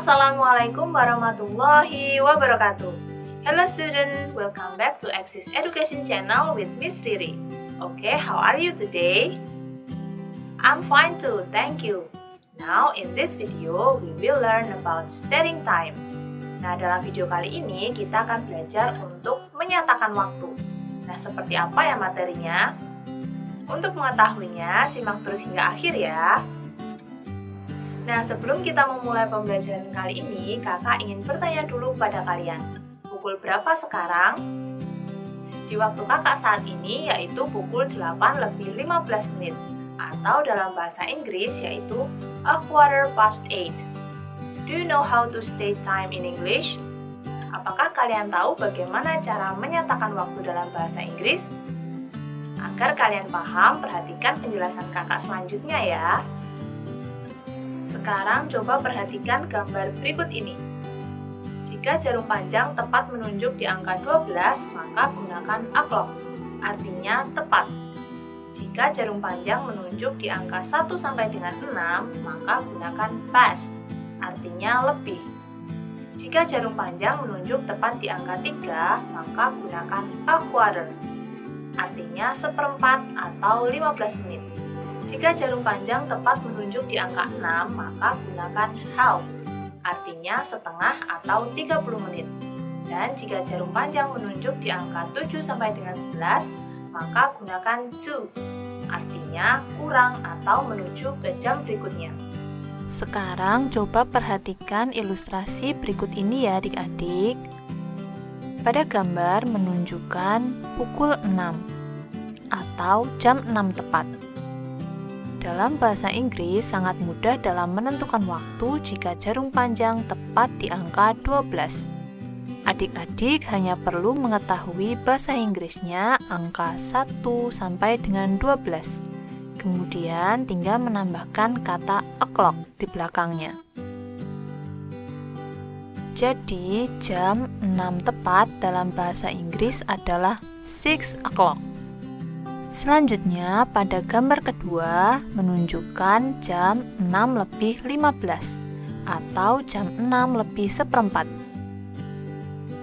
Assalamualaikum warahmatullahi wabarakatuh. Hello student, welcome back to Axis Education Channel with Miss Riri. Okay, how are you today? I'm fine too, thank you. Now in this video, we will learn about stating time. Nah, dalam video kali ini kita akan belajar untuk menyatakan waktu. Nah, seperti apa ya materinya? Untuk mengetahuinya, simak terus hingga akhir ya. Nah, sebelum kita memulai pembelajaran kali ini, kakak ingin bertanya dulu pada kalian. Pukul berapa sekarang? Di waktu kakak saat ini yaitu pukul 8:15 atau dalam bahasa Inggris yaitu 8:15. Do you know how to state time in English? Apakah kalian tahu bagaimana cara menyatakan waktu dalam bahasa Inggris? Agar kalian paham, perhatikan penjelasan kakak selanjutnya ya. Sekarang coba perhatikan gambar berikut ini. Jika jarum panjang tepat menunjuk di angka 12, maka gunakan o'clock, artinya tepat. Jika jarum panjang menunjuk di angka 1 sampai dengan 6, maka gunakan past, artinya lebih. Jika jarum panjang menunjuk tepat di angka 3, maka gunakan a quarter, artinya seperempat atau 15 menit. Jika jarum panjang tepat menunjuk di angka 6, maka gunakan half, artinya setengah atau 30 menit. Dan jika jarum panjang menunjuk di angka 7 sampai dengan 11, maka gunakan to, artinya kurang atau menuju ke jam berikutnya. Sekarang coba perhatikan ilustrasi berikut ini ya adik-adik. Pada gambar menunjukkan pukul 6 atau jam 6 tepat. Dalam bahasa Inggris sangat mudah dalam menentukan waktu jika jarum panjang tepat di angka 12. Adik-adik hanya perlu mengetahui bahasa Inggrisnya angka 1 sampai dengan 12. Kemudian tinggal menambahkan kata o'clock di belakangnya. Jadi jam 6 tepat dalam bahasa Inggris adalah 6 o'clock. Selanjutnya, pada gambar kedua menunjukkan jam 6:15 atau jam 6:04.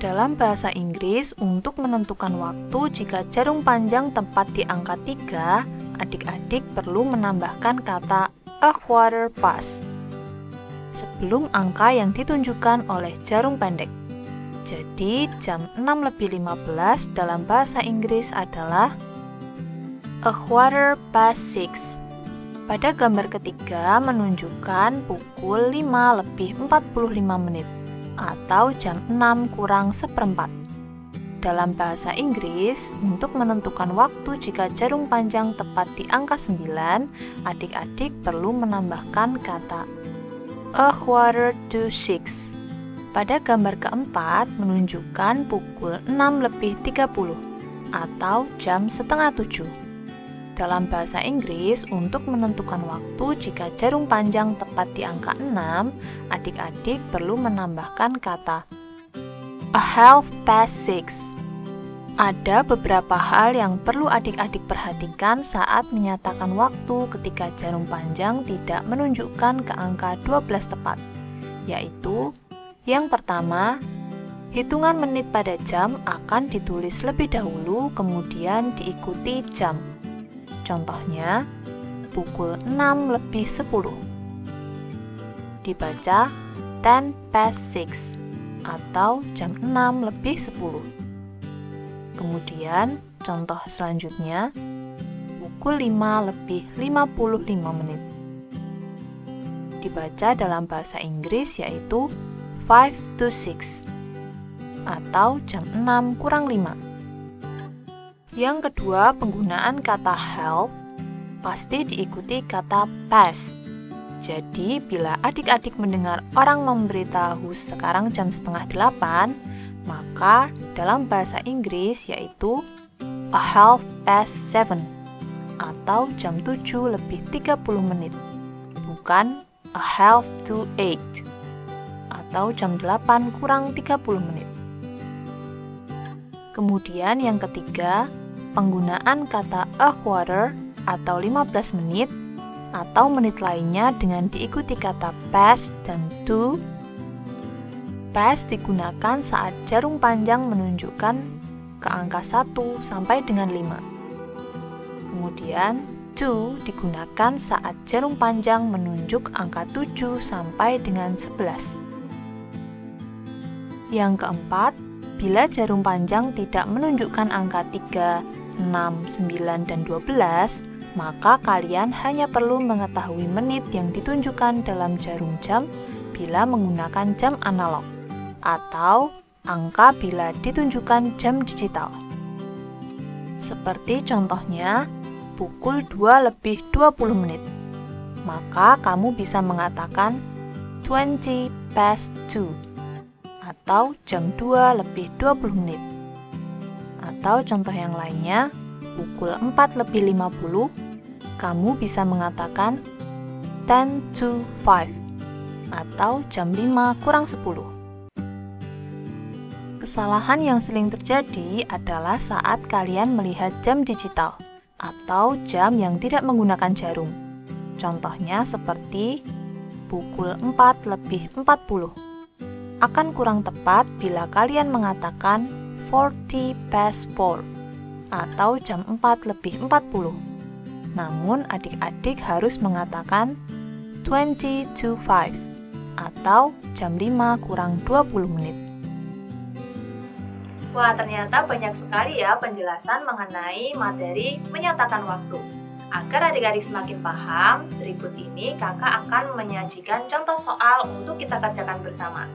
Dalam bahasa Inggris, untuk menentukan waktu jika jarum panjang tepat di angka 3, adik-adik perlu menambahkan kata a quarter past sebelum angka yang ditunjukkan oleh jarum pendek. Jadi, jam 6:15 dalam bahasa Inggris adalah a quarter past 6. Pada gambar ketiga menunjukkan pukul 5:45 atau jam 6 kurang seperempat. Dalam bahasa Inggris, untuk menentukan waktu jika jarum panjang tepat di angka 9, adik-adik perlu menambahkan kata a quarter to 6. Pada gambar keempat menunjukkan pukul 6:30 atau jam setengah 7. Dalam bahasa Inggris, untuk menentukan waktu jika jarum panjang tepat di angka 6, adik-adik perlu menambahkan kata a half past 6. Ada beberapa hal yang perlu adik-adik perhatikan saat menyatakan waktu ketika jarum panjang tidak menunjukkan ke angka 12 tepat, yaitu yang pertama, hitungan menit pada jam akan ditulis lebih dahulu kemudian diikuti jam. Contohnya, pukul 6:10. Dibaca 10 past 6 atau jam 6:10. Kemudian, contoh selanjutnya, pukul 5:55. Dibaca dalam bahasa Inggris yaitu 5 to 6 atau jam 6:05. Yang kedua, penggunaan kata half pasti diikuti kata past. Jadi, bila adik-adik mendengar orang memberitahu sekarang jam setengah 8, maka dalam bahasa Inggris yaitu a half past 7 atau jam 7:30, bukan a half to 8 atau jam 8 kurang 30 menit. Kemudian yang ketiga, penggunaan kata a quarter atau 15 menit atau menit lainnya dengan diikuti kata past dan to pass digunakan saat jarum panjang menunjukkan ke angka 1 sampai dengan 5. Kemudian, to digunakan saat jarum panjang menunjuk angka 7 sampai dengan 11. Yang keempat, bila jarum panjang tidak menunjukkan angka 3, 6, 9, dan 12, maka kalian hanya perlu mengetahui menit yang ditunjukkan dalam jarum jam bila menggunakan jam analog, atau angka bila ditunjukkan jam digital. Seperti contohnya, pukul 2 lebih 20 menit. Maka kamu bisa mengatakan 20 past 2, atau jam 2 lebih 20 menit. Atau contoh yang lainnya, pukul 4 lebih 50, kamu bisa mengatakan 10 to 5, atau jam 5 kurang 10. Kesalahan yang sering terjadi adalah saat kalian melihat jam digital atau jam yang tidak menggunakan jarum. Contohnya seperti pukul 4 lebih 40. Akan kurang tepat bila kalian mengatakan 40 past 4 atau jam 4 lebih 40. Namun adik-adik harus mengatakan 20 to 5 atau jam 5 kurang 20 menit. Wah, ternyata banyak sekali ya penjelasan mengenai materi menyatakan waktu. Agar adik-adik semakin paham, berikut ini kakak akan menyajikan contoh soal untuk kita kerjakan bersama.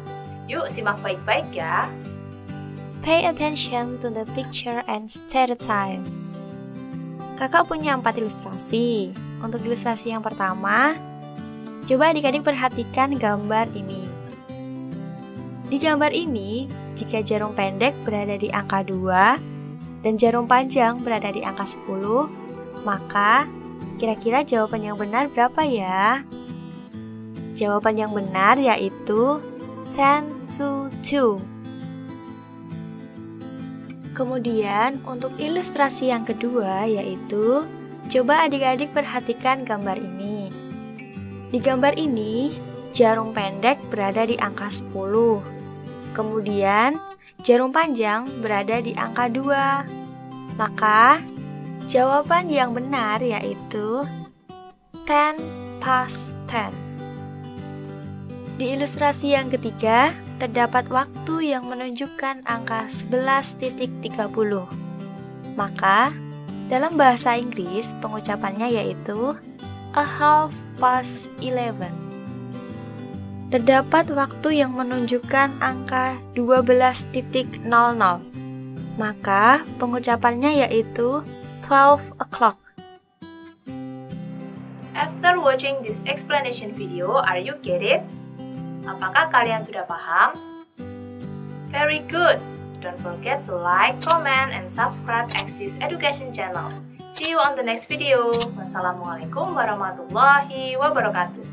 Yuk, simak baik-baik ya. Pay attention to the picture and state the time. Kakak punya 4 ilustrasi. Untuk ilustrasi yang pertama, coba adik-adik perhatikan gambar ini. Di gambar ini, jika jarum pendek berada di angka 2 dan jarum panjang berada di angka 10, maka kira-kira jawaban yang benar berapa ya? Jawaban yang benar yaitu 10 to 2. Kemudian untuk ilustrasi yang kedua yaitu, coba adik-adik perhatikan gambar ini. Di gambar ini, jarum pendek berada di angka 10. Kemudian, jarum panjang berada di angka 2. Maka, jawaban yang benar yaitu 10 past 10. Di ilustrasi yang ketiga, terdapat waktu yang menunjukkan angka 11.30. Maka, dalam bahasa Inggris, pengucapannya yaitu a half past 11. Terdapat waktu yang menunjukkan angka 12.00. Maka, pengucapannya yaitu 12 o'clock. After watching this explanation video, are you get it? Apakah kalian sudah paham? Very good! Don't forget to like, comment, and subscribe Axis Education Channel. See you on the next video. Wassalamualaikum warahmatullahi wabarakatuh.